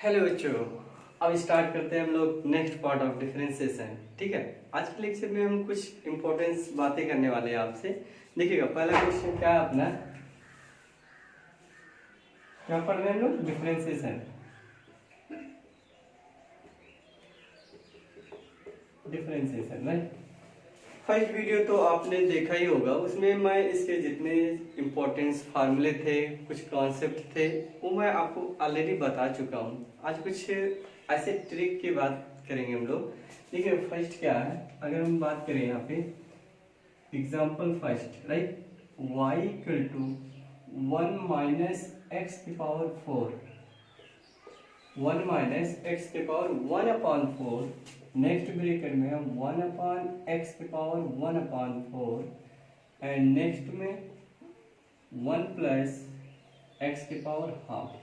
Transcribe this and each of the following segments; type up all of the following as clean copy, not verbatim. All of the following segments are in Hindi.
हेलो बच्चों, अब स्टार्ट करते हैं हम लोग नेक्स्ट पार्ट ऑफ डिफरेंशिएशन। ठीक है, आज के लेक्चर में हम कुछ इंपॉर्टेंस बातें करने वाले हैं आपसे। देखिएगा, पहला क्वेश्चन क्या है अपना, क्या पढ़ रहे हैं हम लोग? Differentiation. Differentiation right. First video तो आपने देखा ही होगा, उसमें मैं इसके जितने इम्पोर्टेंस फार्मूले थे, कुछ कॉन्सेप्ट थे, वो मैं आपको ऑलरेडी बता चुका हूँ। आज कुछ ऐसे ट्रिक की बात करेंगे हम लोग। देखिए, फर्स्ट क्या है, अगर हम बात करें यहाँ पे example first right, y equal to 1 minus X की पावर 4, 1 माइनस एक्स के पावर 1 अपॉन 4, नेक्स्ट ब्रैकेट में हम 1 अपॉन एक्स के पावर 1 अपॉन 4 एंड नेक्स्ट में 1 प्लस एक्स के power half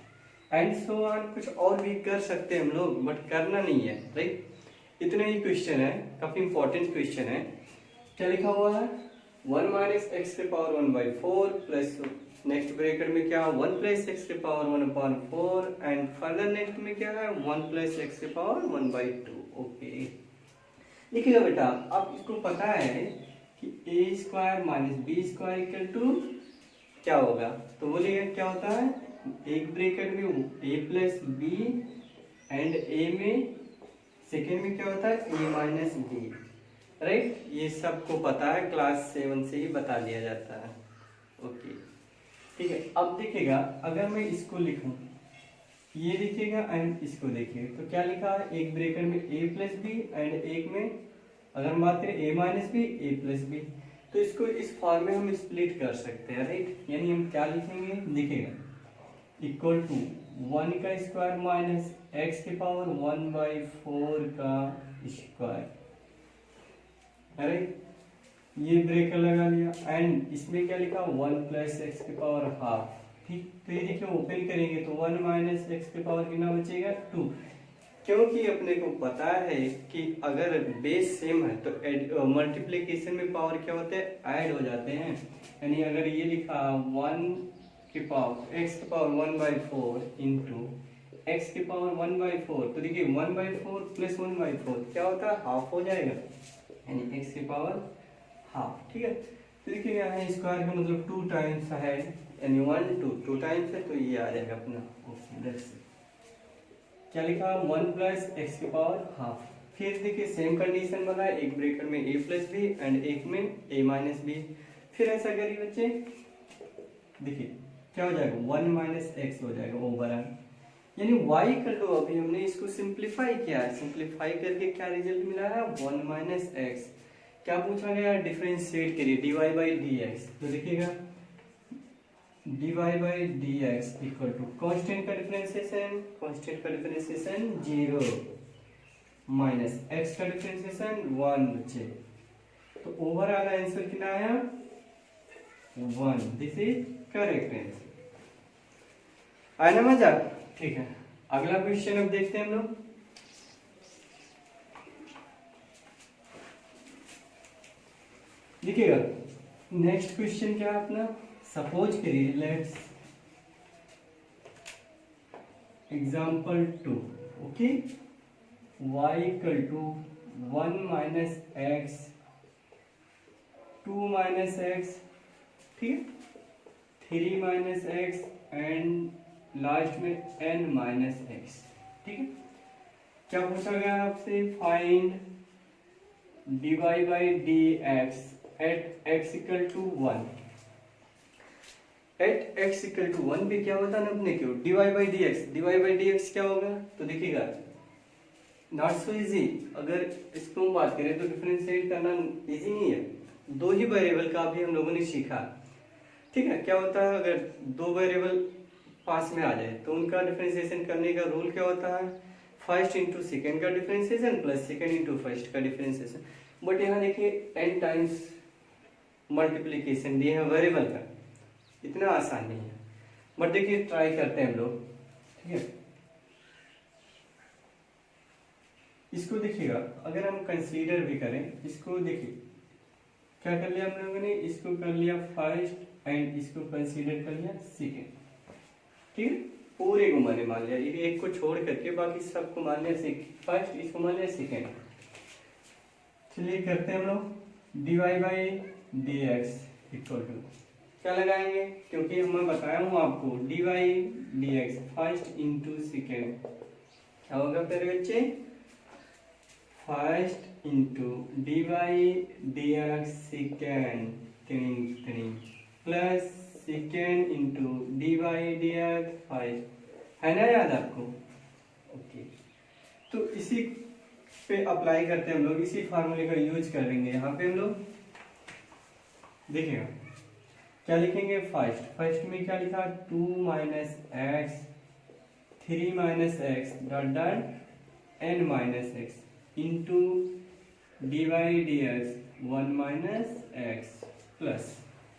and so on. कुछ और भी कर सकते हैं हम लोग, बट करना नहीं है राइट। इतना ही क्वेश्चन है, काफी इंपॉर्टेंट क्वेश्चन है। क्या लिखा हुआ है? 1 माइनस एक्स के पावर 1/4 प्लस नेक्स्ट ब्रैकेट में क्या, 1 प्लस एक्स के power 1 upon 4 and further next में क्या है, 1 प्लस एक्स के पावर 1/2। ओके, देखिएगा बेटा, आप इसको पता है कि A square minus B square equal to क्या होगा, तो बोलिएगा क्या होता है, एक ब्रैकेट में ए प्लस बी एंड ए में सेकेंड में क्या होता है, ए माइनस बी राइट। ये सबको पता है, क्लास 7 से ही बता दिया जाता है। ओके ठीक है, अब देखिएगा, अगर मैं इसको लिखूं, ये देखिएगा एंड इसको देखिए, तो क्या लिखा है, एक ब्रैकेट में a प्लस बी एंड एक में अगर हम बात करें a minus B A plus B, तो इसको इस फॉर्म में हम स्प्लिट कर सकते हैं राइट। यानी हम क्या लिखेंगे, देखिएगा, इक्वल टू 1 का स्क्वायर माइनस एक्स के पावर 1/4 का स्क्वायर राइट। ये ब्रेकर लगा लिया एंड इसमें क्या लिखा, 1 प्लस एक्स के पावर हाफ। ठीक, तो ये देखिए ओपन करेंगे तो 1 माइनस एक्स के पावर कितना बचेगा, 2। क्योंकि अपने को पता है कि अगर बेस सेम है तो मल्टीप्लिकेशन में पावर क्या होते हैं, ऐड हो जाते हैं। यानी अगर ये लिखा 1 के पावर एक्स के पावर 1/4 इंटू एक्स के पावर 1/4, तो देखिए 1/4 प्लस 1/4 क्या होता है, हाफ हो जाएगा, यानी एक्स की पावर हाफ। ठीक है, तो देखिए यहाँ स्क्वायर का मतलब 2 टाइम्स है, यानी 1 2 टाइम्स है, तो ये आ जाएगा अपना। Okay, that's it. क्या लिखा, 1 प्लस एक्स की पावर हाफ। फिर देखिए सेम कंडीशन बना है, एक ब्रैकेट में a प्लस बी एंड एक में a माइनस बी। फिर ऐसा करिए बच्चे, देखिए क्या हो जाएगा, 1 माइनस एक्स हो जाएगा ओवर ऑल, यानी y कर लो। अभी हमने इसको सिंप्लीफाई किया है, सिंप्लीफाई करके क्या रिजल्ट मिला है, 1 माइनस एक्स। क्या पूछा गया, डिफरेंशिएट करिए dy बाई डी एक्स, तो देखिएगा dy by D X equal to constant का डिफरेंशिएशन, कांस्टेंट का डिफरेंशिएशन 0 माइनस x का डिफरेंशिएशन 1 बच्चे, तो ओवरऑल आंसर कितना आया, 1। This is correct answer. आया ना मजा? ठीक है, अगला क्वेश्चन अब देखते हैं हम लोग। देखिएगा, नेक्स्ट क्वेश्चन क्या है अपना, सपोज करिए, let's example 2। Okay, y equal to 1 minus X 2 minus X, ठीक है, 3 माइनस एक्स एंड लास्ट में n माइनस एक्स। ठीक है, क्या पूछा गया आपसे, find dy by D X at X equal to 1। At X equal to 1 पे क्या होता है ना अपने को, dy by D X. dy by D X क्या होगा, तो देखिएगा नॉट सो इजी। अगर इसको हम बात करें तो डिफरेंशिएट करना इजी नहीं है। दो ही वेरिएबल का भी हम लोगों ने सीखा, ठीक है। क्या होता है, अगर दो वेरिएबल पास में आ जाए तो उनका डिफरेंशिएशन करने का रूल क्या होता है, फर्स्ट इंटू सेकेंड का differentiation plus second into first का डिफरेंशिएशन। बट यहाँ देखिए n टाइम्स मल्टीप्लीकेशन दिए हैं वेरिएबल का, इतना आसान नहीं है, बट देखिए ट्राई करते हैं हम लोग। ठीक है, इसको देखिएगा, अगर हम कंसीडर भी करें इसको, देखिए क्या कर लिया हम लोगों ने, इसको कर लिया फर्स्ट एंड इसको कंसीडर कर लिया सेकेंड। ठीक है, पूरे को मैंने मान लिया, ये एक को छोड़ करके बाकी सबको मान लिया फर्स्ट, इसको मान लिया सेकेंड। चलिए करते हैं हम लोग dy/dx इक्वल टू क्या लगाएंगे, क्योंकि मैं बताया हूँ आपको dy/dx फर्स्ट इंटू सेकेंड क्या होगा फिर बच्चे, first into dy/dx second plus second into dy/dx first, है ना याद आपको। ओके, तो इसी पे अप्लाई करते हैं हम लोग, इसी फार्मूले का यूज करेंगे। यहाँ पे हम लोग देखिएगा क्या लिखेंगे, फर्स्ट में क्या लिखा 2 - x 3 - x dot dot n - x into dy/dx 1 - x plus,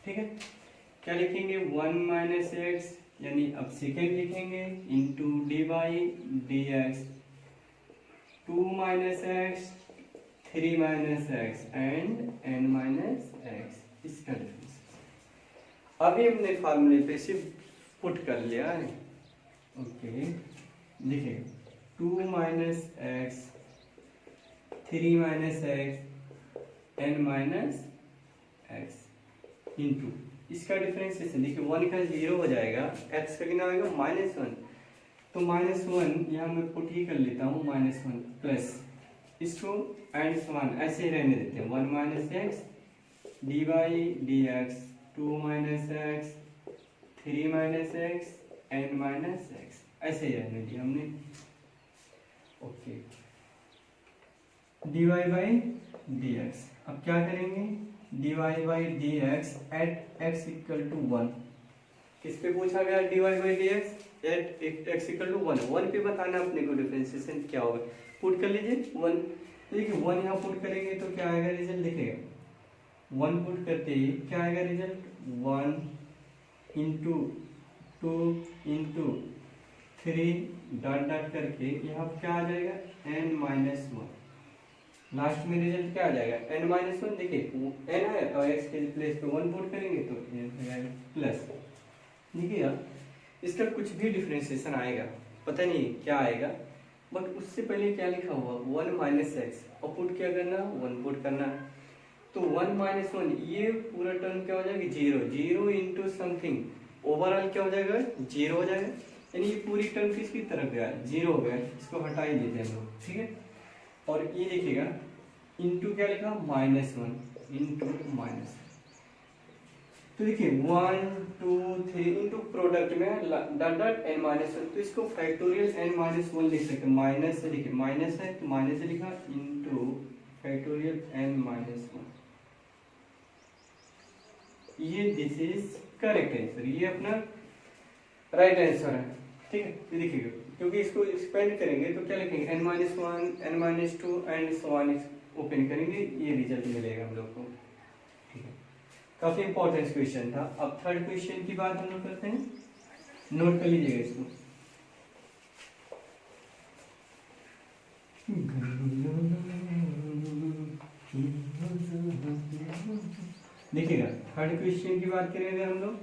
ठीक है, क्या लिखेंगे 1 - x यानी अब सेकेंड लिखेंगे into dy/dx 2 - x 3 - x and n - x, इसका डिफरेंस अभी हमने फार्मूले पे सिर्फ पुट कर लिया है। ओके, देखिए 2 - x 3 - x n - x into इसका डिफरेंशिएशन देखिए 1 का 0 हो जाएगा, x का कितना आएगा -1, तो -1 यहाँ मैं पुट ही कर लेता हूँ -1 प्लस इसको एंड समान ऐसे ही रहने देते हैं 1 - x dy/dx 2 - x 3 - x n - x ऐसे ही रहने दिया हमने। ओके, dy/dx अब क्या करेंगे, dy/dx एट x = 1, किस पे पूछा गया dy/dx एट x = 1 पे बताना अपने को डिफरेंशिएशन क्या होगा, पुट कर लीजिए 1, देखिए 1 यहाँ पुट करेंगे तो क्या आएगा रिजल्ट, दिखेगा 1 पुट करते ही क्या आएगा result 1 into 2 into 3 dot dot करके यहाँ क्या आ जाएगा n - 1, लास्ट में रिजल्ट क्या आ जाएगा n - 1, देखिए n है और x के प्लेस पे 1 पुट करेंगे तो प्लस, देखिए इसका कुछ भी डिफरेंशिएशन आएगा पता नहीं क्या आएगा, बट उससे पहले क्या लिखा हुआ 1 - x और पुट क्या करना 1 पुट करना, तो 1 - 1 ये पूरा टर्म क्या हो जाएगा 0 इंटू समथिंग, ओवरऑल क्या हो जाएगा 0 हो जाएगा, यानी ये पूरी टर्म किसकी तरफ गया 0 हो गया, इसको हटा ही देते हैं हम लोग, ठीक है। और ये देखिएगा इंटू क्या लिखा -1 इंटू माइनस, तो देखिए 1 2 3 इंटू प्रोडक्ट में डॉट डॉट n - 1, तो इसको फैक्टोरियल n - 1 लिख सकते हैं, माइनस से देखिए माइनस है तो माइनस से लिखा इंटू फैक्टोरियल n - 1, ये दिस इज करेक्ट आंसर, ये अपना राइट आंसर है, ठीक है। ये देखिएगा क्योंकि इसको एक्सपेंड करेंगे तो क्या लिखेंगे n - 1 n - 2 and so on, open करेंगे ये रिजल्ट मिलेगा हम लोग को, ठीक है। काफी इंपॉर्टेंट क्वेश्चन था। अब थर्ड क्वेश्चन की बात हम लोग करते हैं, नोट कर लीजिएगा इसको। देखिएगा थर्ड क्वेश्चन की बात करेंगे हम लोग।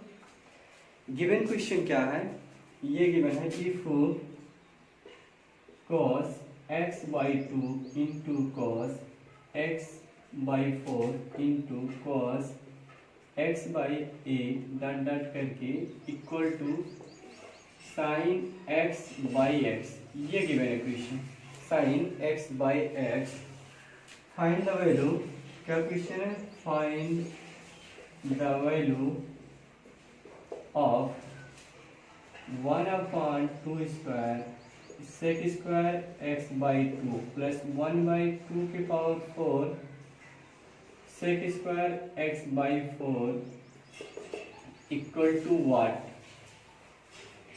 गिवन क्वेश्चन क्या है, ये गिवन है if cos x/2 into cos x/4 into cos x/8 dot dot करके इक्वल टू sin x/x, ये गिवन है question, sin x/x find the value, क्या क्वेश्चन है, find the value of 1/2 square sec square x/2 plus 1/2 के power 4 sec square x/4 equal to what,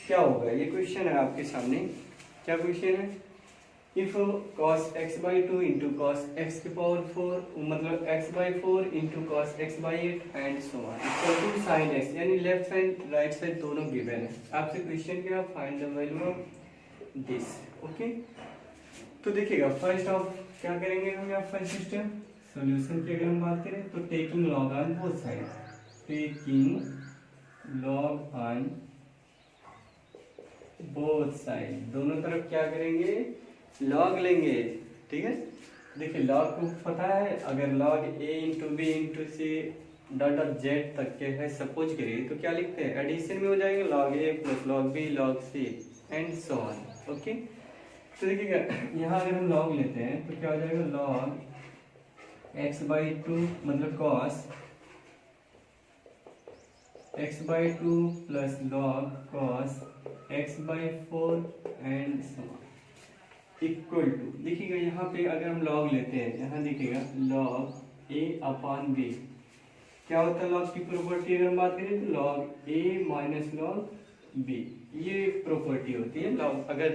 क्या होगा, ये क्वेश्चन है आपके सामने। क्या क्वेश्चन है, if cos x/2 into cos x के पावर 4 मतलब x/4 into cos x/8 and so on equal to sin x, यानी लेफ्ट साइड राइट साइड दोनों गिवन है। आपसे क्वेश्चन क्या, find the value of this, okay. तो देखिएगा फर्स्ट ऑफ क्या करेंगे हम, यहाँ फर्स्ट स्टेप सॉल्यूशन की अगर हम बात करें तो taking log on both side, taking log on both side, दोनों तरफ क्या करेंगे, लॉग लेंगे। ठीक है, देखिए लॉग को पता है, अगर log A into B into C dot dot Z तक के है सपोज करिए, तो क्या लिखते हैं, एडिशन में हो जाएगा log A plus log B log C and so on. Okay, तो देखिएगा यहाँ अगर हम लॉग लेते हैं तो क्या हो जाएगा, लॉग एक्स बाई टू मतलब cos X by two plus log cos X by four and so on equal to, देखिएगा यहाँ पे अगर हम लॉग लेते हैं, यहाँ देखिएगा लॉग ए अपॉन बी, क्या होता है लॉग की प्रॉपर्टी अगर हम बात करें तो लॉग ए माइनस लॉग बी, ये प्रॉपर्टी होती है लॉग। अगर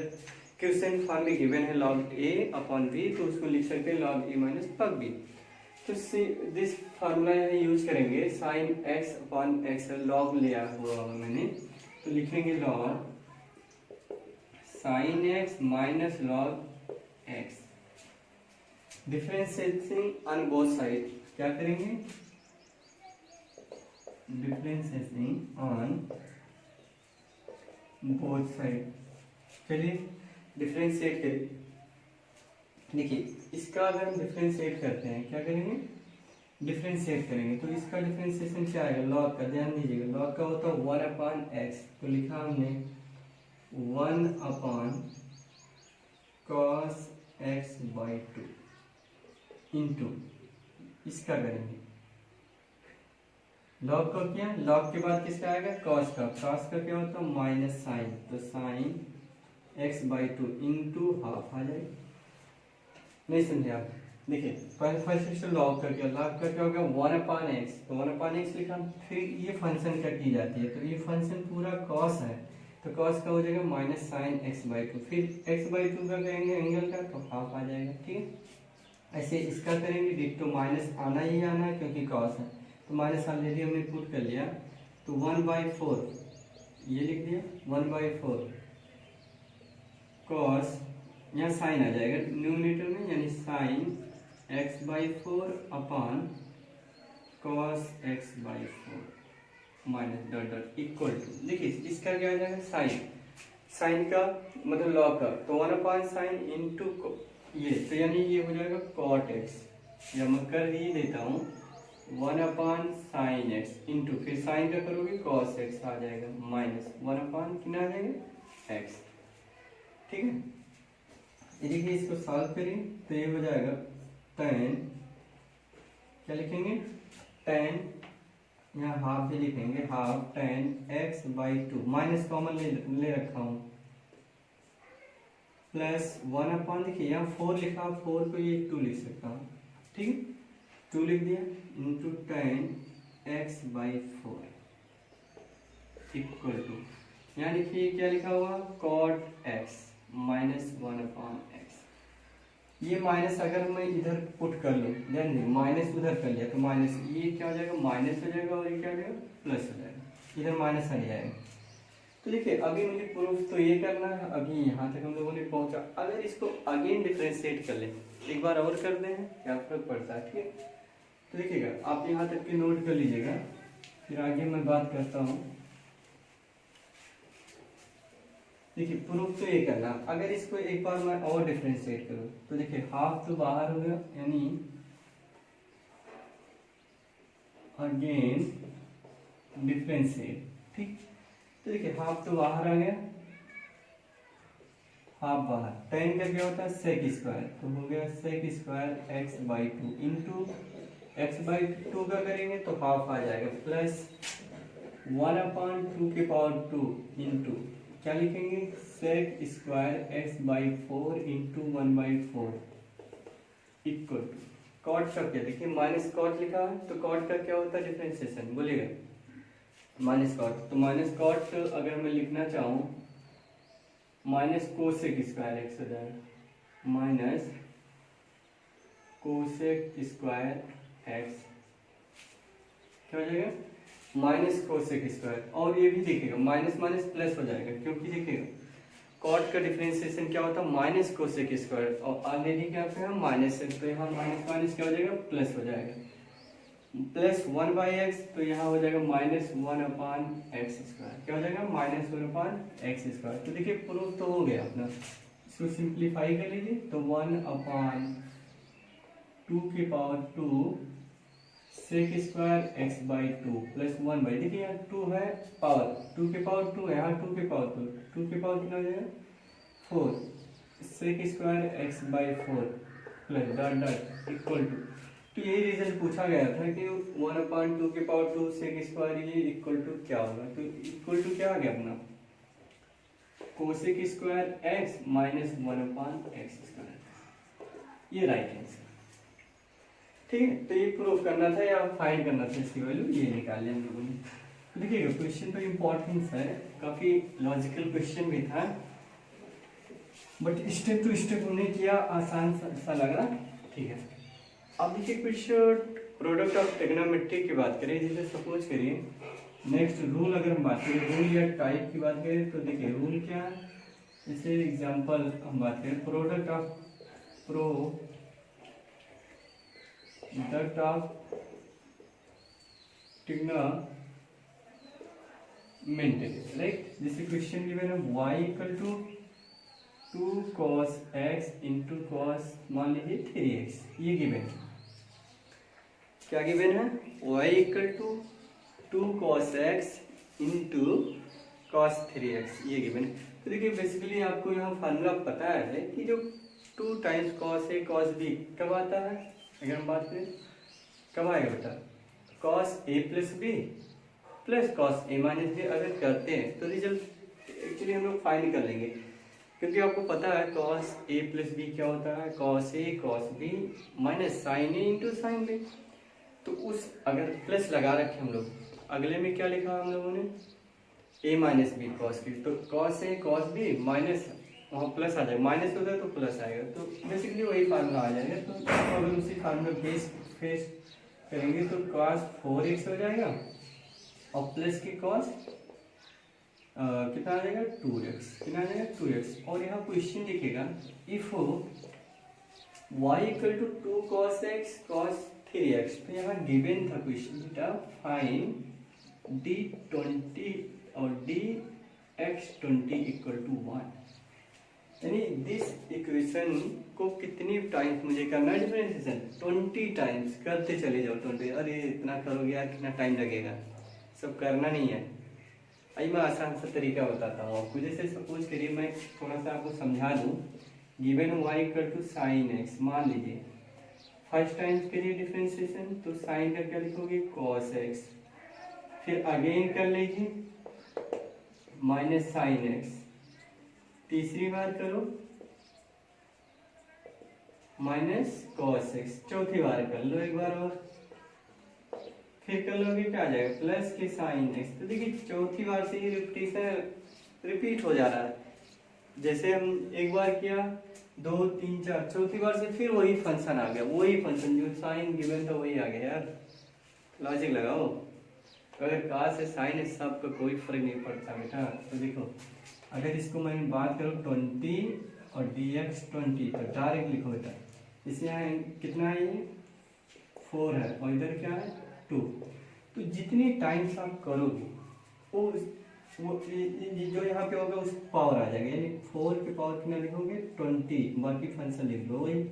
क्वेश्चन फॉर्म में गिवन है लॉग ए अपॉन बी तो उसको लिख सकते हैं लॉग ए माइनस लॉग बी। तो दिस फार्मूला यहाँ यूज करेंगे, sine x upon x log लिया हुआ मैंने, तो लिखेंगे log sine x minus log x, differentiating on both side, क्या करेंगे, डिफरेंशिएटिंग ऑन बोथ साइड। चलिए डिफरेंशिएट करिए, देखिए इसका अगर हम डिफरेंशिएट करते हैं, क्या करेंगे, डिफरेंशिएट करेंगे तो इसका डिफरेंशिएशन क्या आएगा, लॉग का, ध्यान दीजिएगा लॉग का होता है वन अपॉन एक्स, तो लिखा हमने one upon cos X by two into, इसका करेंगे लॉग का, क्या लॉग के बाद किसका आएगा, कॉस का, कॉस का क्या होता है माइनस साइन, तो sine X by two into half आ जाएगा। नहीं समझे आप, देखिए फर्स्ट लॉग का क्या होगा, वन अपॉन एक्स, तो वन अपॉन एक्स लिखा, फिर ये फंक्शन क्या की जाती है, तो ये फंक्शन पूरा कॉस है, तो कॉस का हो जाएगा minus sign X by to, फिर एक्स बाई टू का करेंगे एंगल का तो हाफ आ जाएगा। ठीक है, ऐसे इसका करेंगे डिट्टो, माइनस आना ही आना है क्योंकि कॉस है, तो माइनस ऑलरेडी हमने पुट कर लिया, तो वन बाई फोर ये लिख दिया, वन बाई फोर कॉस, यहाँ साइन आ जाएगा न्यूमरेटर में, यानी sine X by four upon cos X by four minus dot dot equal to, देखिए इसका क्या आ जाएगा, साइन, साइन का मतलब लॉग का, तो वन अपॉन साइन इंटू ये, तो यानी ये हो जाएगा कॉट एक्स, या मैं कर ही देता हूँ one upon sine x into, फिर साइन का करोगे कॉस एक्स आ जाएगा माइनस वन अपॉन कितना आ जाएगा एक्स। ठीक है, ये देखिए इसको सॉल्व करें तो ये हो जाएगा टेन, क्या लिखेंगे, टेन, यहाँ हाफ भी लिखेंगे, half ten X by to, minus common ले रखा हूँ, प्लस वन अपॉन, देखिए यहाँ फोर लिखा, फोर को ये टू लिख सकता हूँ, ठीक है, टू लिख दिया into tan X by four equal to, यहाँ देखिए क्या लिखा हुआ, cot X minus one upon X, ये माइनस अगर मैं इधर पुट कर लूँ, ध्यान माइनस उधर कर लिया तो माइनस, ये क्या हो जाएगा माइनस हो जाएगा और ये क्या हो जाएगा प्लस हो जाएगा, इधर माइनस हट जाएगा। तो देखिए अभी मुझे प्रूफ तो ये करना है, अभी यहाँ तक हम लोगों ने पहुंचा, अगर इसको अगेन डिफरेंशिएट कर ले, एक बार और कर दें क्या फर्क पड़ता है। ठीक है, तो देखिएगा आप यहाँ तक के नोट कर लीजिएगा, फिर आगे मैं बात करता हूँ। देखिए प्रूफ तो ये करना, अगर इसको एक बार मैं और डिफरेंशिएट करूँ तो देखिए हाफ तो बाहर हो गया, यानी अगेन डिफरेंशिएट, ठीक, तो देखिए हाफ तो बाहर आ गया, हाफ बाहर, टेन का क्या होता है सेक स्क्वायर, तो हो गया sec square X by two into X by two का करेंगे तो हाफ आ जाएगा, प्लस वन अपॉन टू के पावर टू इंटू क्या लिखेंगे sec square X by four into one by four equal to cot का क्या, देखिए माइनस कॉट लिखा है, तो कॉट का क्या होता है डिफरेंशिएशन बोलिएगा, माइनस कॉट, तो माइनस कॉट अगर मैं लिखना चाहूँ माइनस कोसेक स्क्वायर एक्स हो जाएगा, माइनस कोसेक स्क्वायर एक्स क्या हो जाएगा माइनस कोसेक स्क्वायर, और ये भी देखिएगा माइनस माइनस प्लस हो जाएगा, क्योंकि देखिएगा कॉट का डिफरेंशिएशन क्या होता है माइनस कोसेक स्क्वायर, और ऑलरेडी क्या पे है माइनस है, तो यहाँ माइनस माइनस क्या हो जाएगा प्लस हो जाएगा, प्लस 1/x, तो यहाँ हो जाएगा -1/x²। क्या हो जाएगा? -1/x²। तो देखिए प्रूफ तो हो गया अपना। इसको सिंप्लीफाई कर लीजिए तो 1/2 sec²x/2 प्लस 1/, देखिए यहाँ 2 है पावर, 2 है, यहाँ 2 के पावर कितना हो जाएगा? 4 sec²x/4 plus dot equal to. तो यही रीजन पूछा गया था कि 1/2 sec² ये इक्वल टू क्या होगा? तो इक्वल टू क्या आ गया अपना? cosec² minus 1/x²। ये राइट आंसर। ठीक है, तो ये प्रूफ करना था या फाइंड करना था, इसकी वैल्यू ये निकाल लिया हम लोगों ने। तो देखिएगा क्वेश्चन तो इम्पोर्टेंस है, काफी लॉजिकल क्वेश्चन भी था, बट स्टेप टू स्टेप उन्हें किया आसान सा लग रहा। ठीक है, अब देखिए कुछ प्रोडक्ट ऑफ ट्रिग्नोमेट्री की बात करें, जैसे सपोज करिए नेक्स्ट रूल, अगर हम बात करें रूल या टाइप की बात करें तो देखिए रूल क्या है। जैसे एग्जांपल हम बात करें प्रोडक्ट ऑफ ट्रिग्नोमेट्री, राइट। जैसे क्वेश्चन गिवन है y equal to 2 cos x into cos मान लीजिए 3x, ये गिवन है। क्या गिवन है? y equal to 2 cos x into cos 3x, ये गिवन है। तो देखिए बेसिकली आपको यहाँ फार्मूला पता है कि जो 2 times cos a cos b कब आता है? अगर हम बात करें कब आएगा बेटा? cos a plus b plus cos a minus b। अगर करते हैं तो रिजल्ट एक्चुअली हम लोग फाइंड कर लेंगे, क्योंकि आपको पता है cos a प्लस b क्या होता है? cos a cos b minus sin a into sin b। तो उस अगर प्लस लगा रखे हम लोग, अगले में क्या लिखा हम लोगों ने? a minus B cos b, तो cos a cos b minus वहाँ प्लस आ जाएगा, माइनस होता है तो प्लस आएगा, तो बेसिकली वही फार्मूला आ जाएगा। तो अगर उसी फार्मूला फेस करेंगे तो cos 4x हो जाएगा और प्लस के cos कितना आ जाएगा? 2x। कितना आ जाएगा? 2x। और यहाँ क्वेश्चन लिखेगा if y equal to 2 cos x cos 3x, तो यहाँ गिवन था क्वेश्चन बेटा फाइंड d20 और dx20 इक्वल टू 1, यानी दिस इक्वेशन को कितनी टाइम्स मुझे करना है? डिफरेंशिएशन 20 टाइम्स करते चले जाओ। 20, अरे इतना करोगे यार कितना टाइम लगेगा, सब करना नहीं है। आइए मैं आसान सा तरीका बताता हूँ आपको। जैसे सपोज करिए मैं थोड़ा सा आपको समझा दूँ, given y equal to sine X, मान लीजिए फर्स्ट टाइम्स के लिए डिफरेंशिएशन, तो साइन का क्या लिखोगे? cos x, फिर अगेन कर लीजिए माइनस साइन एक्स, तीसरी बार करो माइनस cos x, चौथी बार कर लो एक बार और, फिर कर लोगे क्या आ जाएगा? प्लस के साइन एक्स। तो देखिए चौथी बार से ही रिपीट हो जा रहा है। जैसे हम एक बार किया, 2 3 4, चौथी बार से फिर वही फंक्शन आ गया, वही फंक्शन जो साइन गिवन था वही आ गया यार। लॉजिक लगाओ, अगर cos है साइन है सबका कोई फर्क नहीं पड़ता बेटा। तो देखो अगर इसको मैं बात करूँ 20 और dx20, तो डायरेक्ट लिखो बेटा। इसे यहाँ कितना है? ये 4 है और इधर क्या है? 2। तो जितनी टाइम्स आप करोगे वो जो यहाँ पे होगा उस पावर आ जाएगा, यानी 4 के पावर कितना लिखोगे? 20, बाकी फंक्शन लिख दो वही,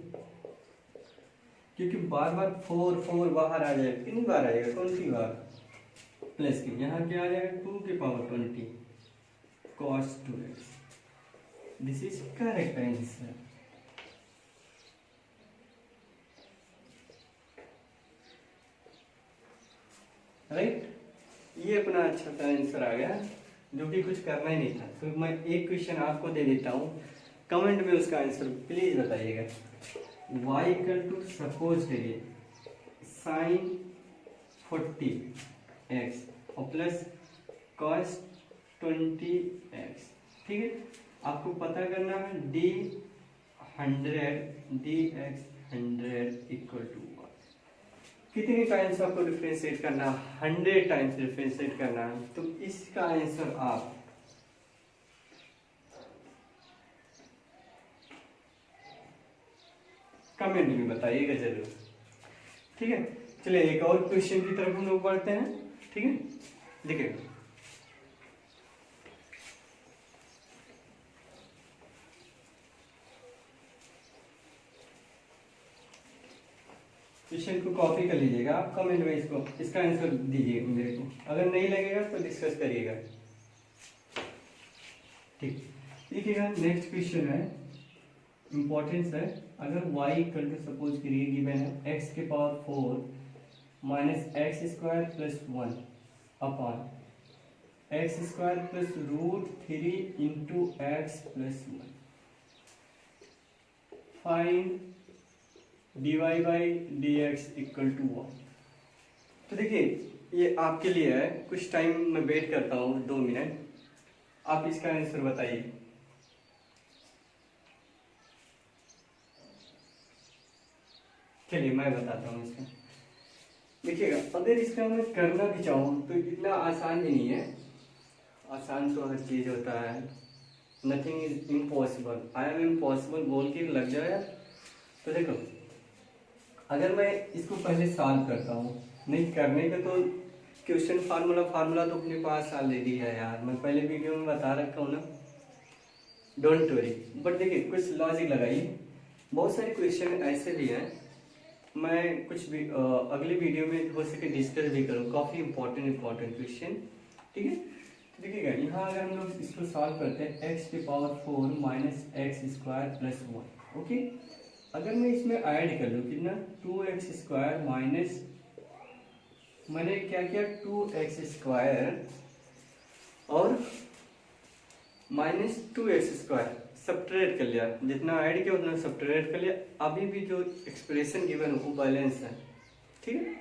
क्योंकि बार बार 4 बाहर आ जाएगा। कितनी बार आएगा? 20 बार, प्लस के यहाँ क्या आ जाएगा? 2 के power 20 cos 2x। This is correct answer. Right, ये अपना अच्छा सा आंसर आ गया, जो कि कुछ करना ही नहीं था। तो मैं एक क्वेश्चन आपको दे देता हूँ, कमेंट में उसका आंसर प्लीज बताइएगा। y इक्वल टू सपोज करिए साइन 40x और प्लस cos 20x। ठीक है, आपको पता करना है dx100 इक्वल टू कितनी टाइम्स आपको डिफरेंशिएट करना? 100 टाइम्स डिफरेंशिएट करना है। तो इसका आंसर आप कमेंट में बताइएगा जरूर। ठीक है, चलिए एक और क्वेश्चन की तरफ हम लोग बढ़ते हैं, ठीक है। देखिए क्वेश्चन को कॉपी कर लीजिएगा आप, कमेंट में इसका आंसर दीजिएगा मेरे को, अगर नहीं लगेगा तो डिस्कस करिएगा, ठीक। देखिएगा नेक्स्ट क्वेश्चन है, इंपॉर्टेंस है। अगर y इक्वल टू सपोज करिए गिवन है x के power 4 minus X square plus 1 upon X square plus root 3 into X plus 1, find dy by D X equal to 1। तो देखिए ये आपके लिए है, कुछ टाइम मैं वेट करता हूँ 2 मिनट, आप इसका आंसर बताइए। चलिए मैं बताता हूँ इसका। देखिएगा अगर इसका मैं करना भी चाहूँ तो इतना आसान भी नहीं है, आसान तो हर चीज़ होता है, nothing is impossible, I am impossible बोल के लग जाए। तो देखो अगर मैं इसको पहले सॉल्व करता हूँ, नहीं करने का तो क्वेश्चन फार्मूला तो अपने पास ऑलरेडी है यार, मैं पहले वीडियो में बता रखा हूँ ना, डोंट वरी। बट देखिए कुछ लॉजिक लगाइए, बहुत सारे क्वेश्चन ऐसे भी हैं, मैं कुछ भी अगली वीडियो में हो सके डिस्कस भी करूँ, काफ़ी इंपॉर्टेंट क्वेश्चन, ठीक है। तो देखिएगा यहाँ अगर हम लोग इसको सॉल्व करते हैं एक्स के power 4 minus X square plus 1, okay. अगर मैं इसमें ऐड कर लूँ कितना 2x स्क्वायर माइनस, मैंने क्या किया 2x स्क्वायर और माइनस 2x स्क्वायर सब्ट्रैक्ट कर लिया, जितना ऐड किया उतना सब्ट्रैक्ट कर लिया, अभी भी जो एक्सप्रेशन गिवन है वो बैलेंस है, ठीक है।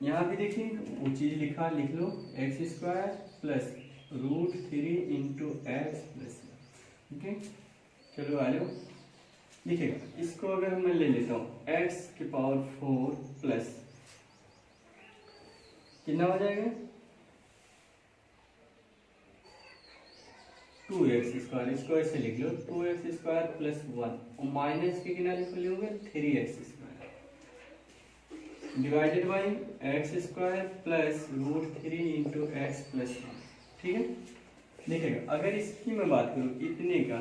यहाँ भी देखिए वो चीज़ लिख लो X square plus root 3 into X plus, okay. चलो आ जाओ, देखिएगा इसको अगर मैं ले लेता हूँ x के पावर 4 प्लस कितना हो जाएगा 2x स्क्वायर, इसको ऐसे लिख लो 2x स्क्वायर प्लस 1 और माइनस के कितना लिख लोगे 3x square divided by X square plus root 3 into X plus 1, ठीक है। देखिएगा अगर इसकी मैं बात करूँ इतने का,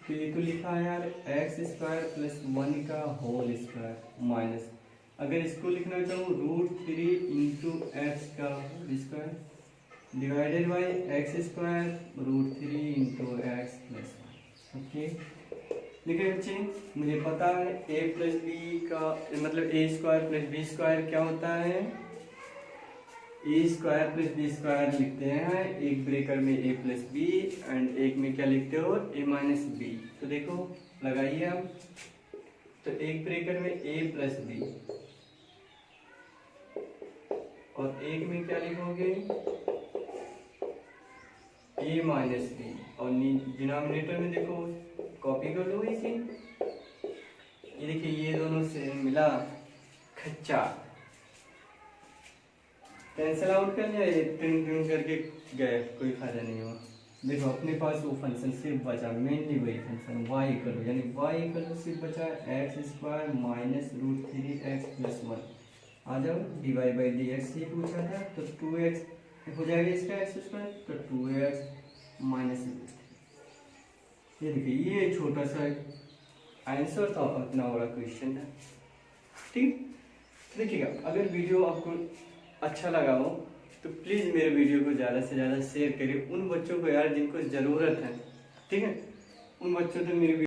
तो ये तो लिखा है यार एक्स स्क्वायर प्लस 1 का होल स्क्वायर माइनस, अगर इसको लिखना चाहूँ रूट 3 इंटू एक्स का whole square divided by X square root 3 into X plus 1, okay. देखिए बच्चे मुझे पता है a प्लस बी का मतलब ए स्क्वायर प्लस बी स्क्वायर क्या होता है, ए स्क्वायर प्लस बी स्क्वायर लिखते हैं, एक ब्रेकर में ए प्लस बी एंड एक में क्या लिखते हो ए माइनस बी। तो देखो लगाइए आप, तो एक ब्रेकर में ए प्लस बी और एक में क्या लिखोगे ए माइनस बी, और डिनोमिनेटर में देखो कॉपी कर लो इसे, ये देखिए ये दोनों से मिला खच्चा, कैंसिल आउट कर लिया, ये टिन टिन करके गए, कोई फायदा नहीं हुआ। देखो अपने पास वो फंक्शन सिर्फ बचा, मेनली वही फंक्शन y इक्वल यानी y इक्वल सिर्फ बचा X square minus root 3x plus 1, आ जाओ D Y by D X ये पूछा था, तो 2x हो जाएगा इसका एक्स स्क्वायर, तो 2x माइनस रूट 3, ये देखिए ये छोटा सा आंसर था, इतना बड़ा क्वेश्चन था, ठीक। देखिएगा अगर वीडियो आपको अच्छा लगा हो तो प्लीज़ मेरे वीडियो को ज़्यादा से ज़्यादा शेयर करिए उन बच्चों को यार जिनको ज़रूरत है, ठीक है, उन बच्चों तक मेरी